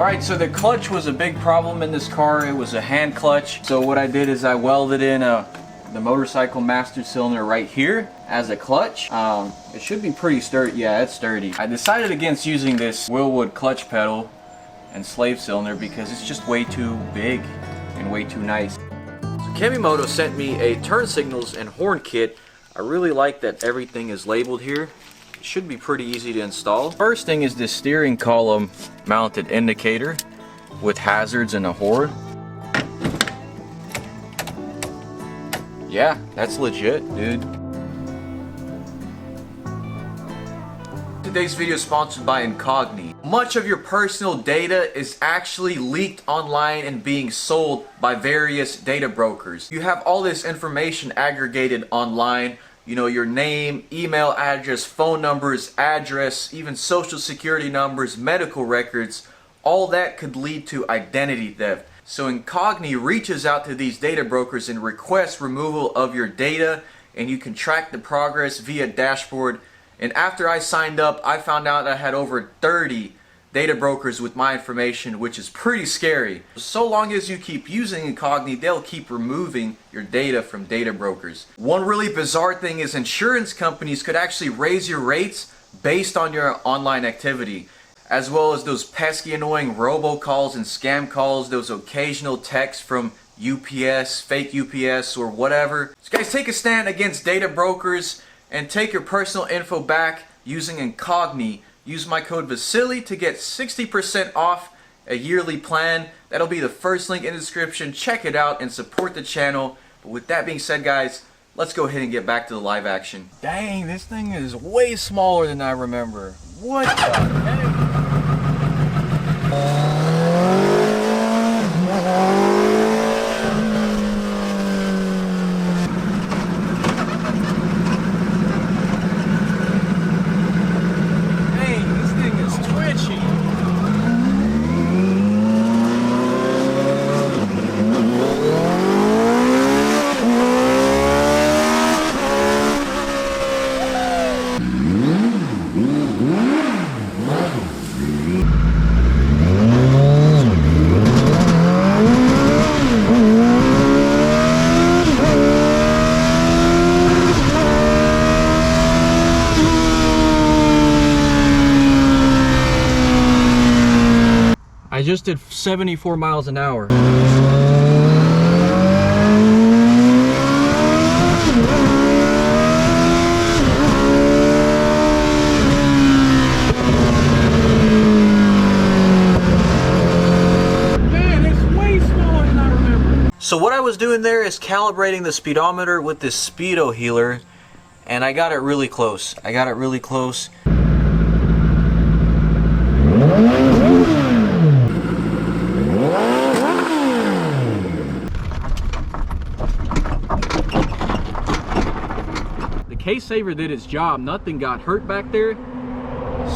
Alright, so the clutch was a big problem in this car. It was a hand clutch. So what I did is I welded in the motorcycle master cylinder right here as a clutch. It should be pretty sturdy. Yeah, it's sturdy. I decided against using this Willwood clutch pedal and slave cylinder because it's just way too big and way too nice. So Kemimoto sent me a turn signals and horn kit. I really like that everything is labeled here. It should be pretty easy to install. First thing is this steering column mounted indicator with hazards and a horn. Yeah, that's legit, dude. Today's video is sponsored by Incogni. Much of your personal data is actually leaked online and being sold by various data brokers. You have all this information aggregated online. You know, your name, email address, phone numbers, address, even social security numbers, medical records. All that could lead to identity theft. So Incogni reaches out to these data brokers and requests removal of your data, and you can track the progress via dashboard. And after I signed up, I found out I had over 30 data brokers with my information, which is pretty scary. So long as you keep using Incogni, they'll keep removing your data from data brokers. One really bizarre thing is insurance companies could actually raise your rates based on your online activity, as well as those pesky annoying robocalls and scam calls, those occasional texts from UPS, fake UPS or whatever. So guys, take a stand against data brokers and take your personal info back using Incogni. Use my code Vasily to get 60% off a yearly plan. That'll be the first link in the description. Check it out and support the channel. But with that being said, guys, let's go ahead and get back to the live action. Dang, this thing is way smaller than I remember. What the heck? I just did 74 miles an hour. Man, it's way smaller than I remember. So what I was doing there is calibrating the speedometer with this speedo healer, and I got it really close. Case saver did its job. Nothing got hurt back there,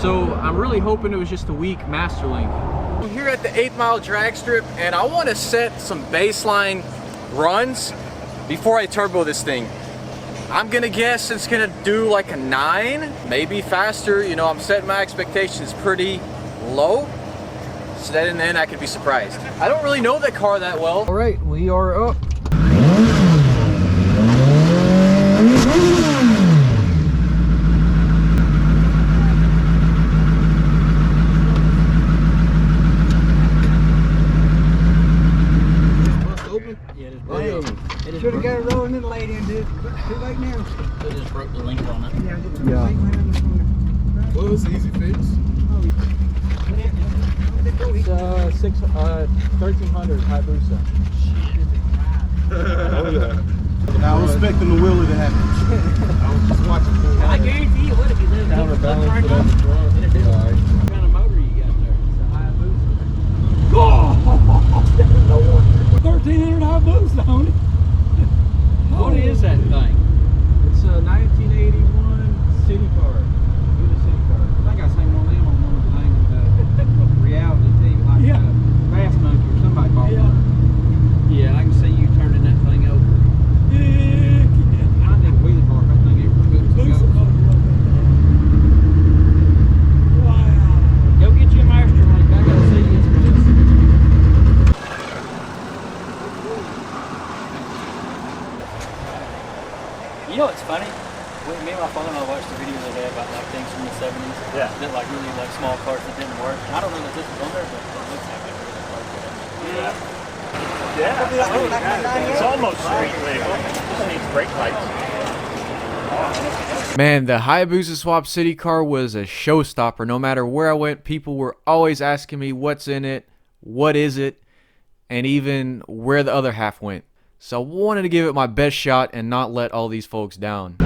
so I'm really hoping it was just a weak master link. I'm here at the 8 mile drag strip, and I want to set some baseline runs before I turbo this thing. I'm gonna guess it's gonna do like a 9, maybe faster. You know, I'm setting my expectations pretty low, so that in the end I could be surprised. I don't really know that car that well. All right, we are up. Should have got it rolling in late in, dude. Too late now. They just broke the link on it. Yeah. What was the easy fix? It's 1300 hayabusa. I was expecting the wheelie to happen. I was just watching for it. I guarantee you would if you did. Counterbalance it on the front. What kind of motor you got there? It's a Hayabusa. Oh! There's no one. 1300 Hayabusa on it. What is that thing? It's a 1981 city car. Good city car. I think I seen one of them on one of the things, reality TV, like Fast Monkey or somebody bought one. Yeah, I can see you turning that thing over. I need a wheelie bar. I think it was good to go. what's funny? Me and my father-in-law watched a video the other day about like things from the 70s. Yeah. That like really like small cars that didn't work. And I don't know that this was on there, but it looks like it really worked. Yeah. It's almost street legal. Just needs brake lights. Man, the Hayabusa Swap City car was a showstopper. No matter where I went, people were always asking me what's in it, what is it, and even where the other half went. So I wanted to give it my best shot and not let all these folks down.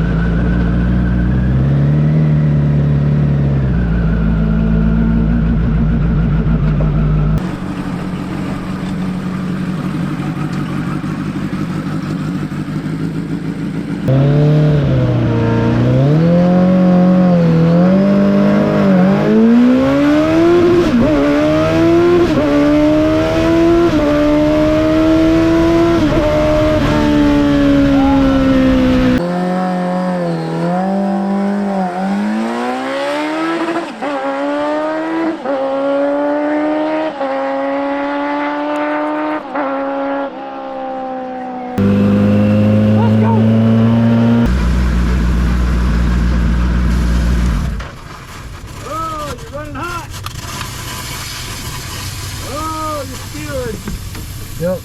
Yep,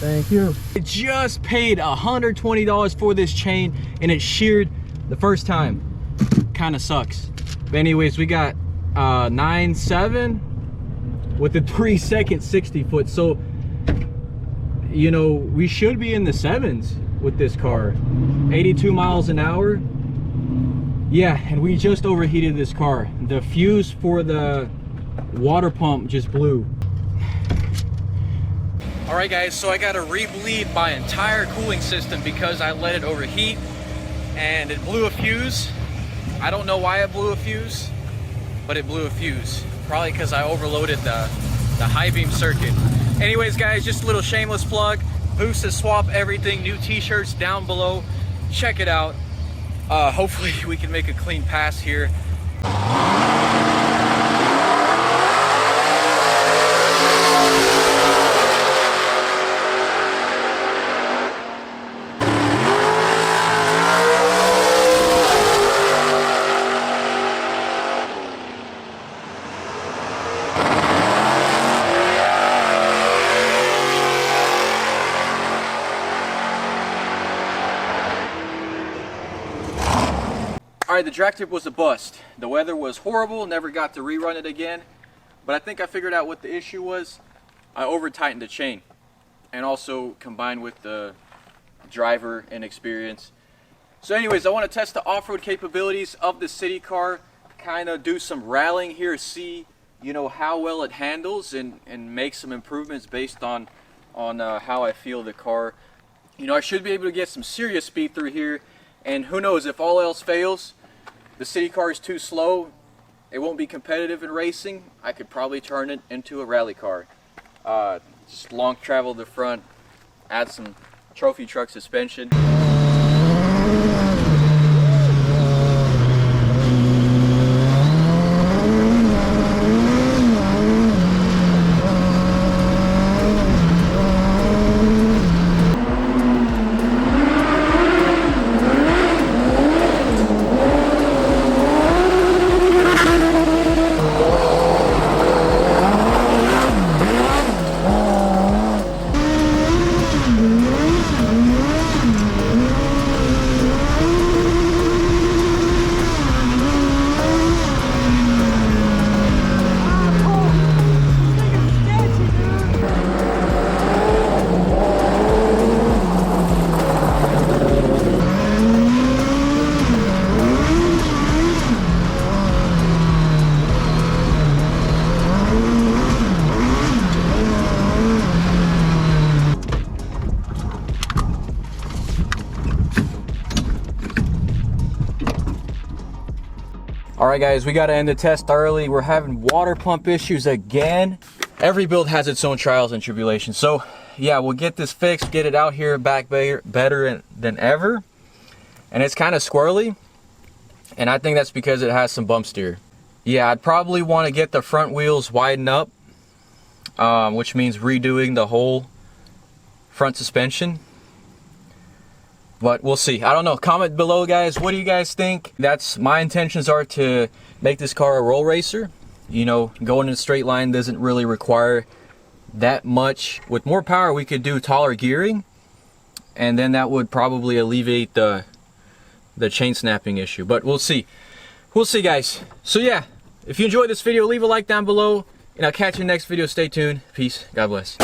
thank you. I just paid $120 for this chain and it sheared the first time. Kind of sucks. But anyways, we got 9.7 with the 3-second 60 foot. So, you know, we should be in the 7s with this car. 82 miles an hour. Yeah, and we just overheated this car. The fuse for the water pump just blew. Alright guys, so I got to rebleed my entire cooling system because I let it overheat and it blew a fuse. I don't know why it blew a fuse, but it blew a fuse. Probably because I overloaded the high beam circuit. Anyways guys, just a little shameless plug. Hayabusa Swap Everything, new t-shirts down below. Check it out. Hopefully we can make a clean pass here. Alright, the dragstrip was a bust. The weather was horrible, never got to rerun it again. But I think I figured out what the issue was. I over-tightened the chain. And also combined with the driver inexperience. So anyways, I want to test the off-road capabilities of the city car. Kind of do some rallying here, see, you know, how well it handles and make some improvements based on how I feel the car. You know, I should be able to get some serious speed through here. And who knows, if all else fails, the city car is too slow, it won't be competitive in racing, I could probably turn it into a rally car. Just long travel to the front, add some trophy truck suspension. Alright guys, we gotta end the test early. We're having water pump issues again. Every build has its own trials and tribulations. So yeah, we'll get this fixed, get it out here back better than ever. And it's kind of squirrely. And I think that's because it has some bump steer. Yeah, I'd probably want to get the front wheels widened up. Which means redoing the whole front suspension. But we'll see. I don't know. Comment below, guys. What do you guys think? That's my intentions are to make this car a roll racer. You know, going in a straight line doesn't really require that much. With more power, we could do taller gearing, and then that would probably alleviate the chain snapping issue. But we'll see. We'll see, guys. So yeah, if you enjoyed this video, leave a like down below, and I'll catch you in the next video. Stay tuned. Peace. God bless.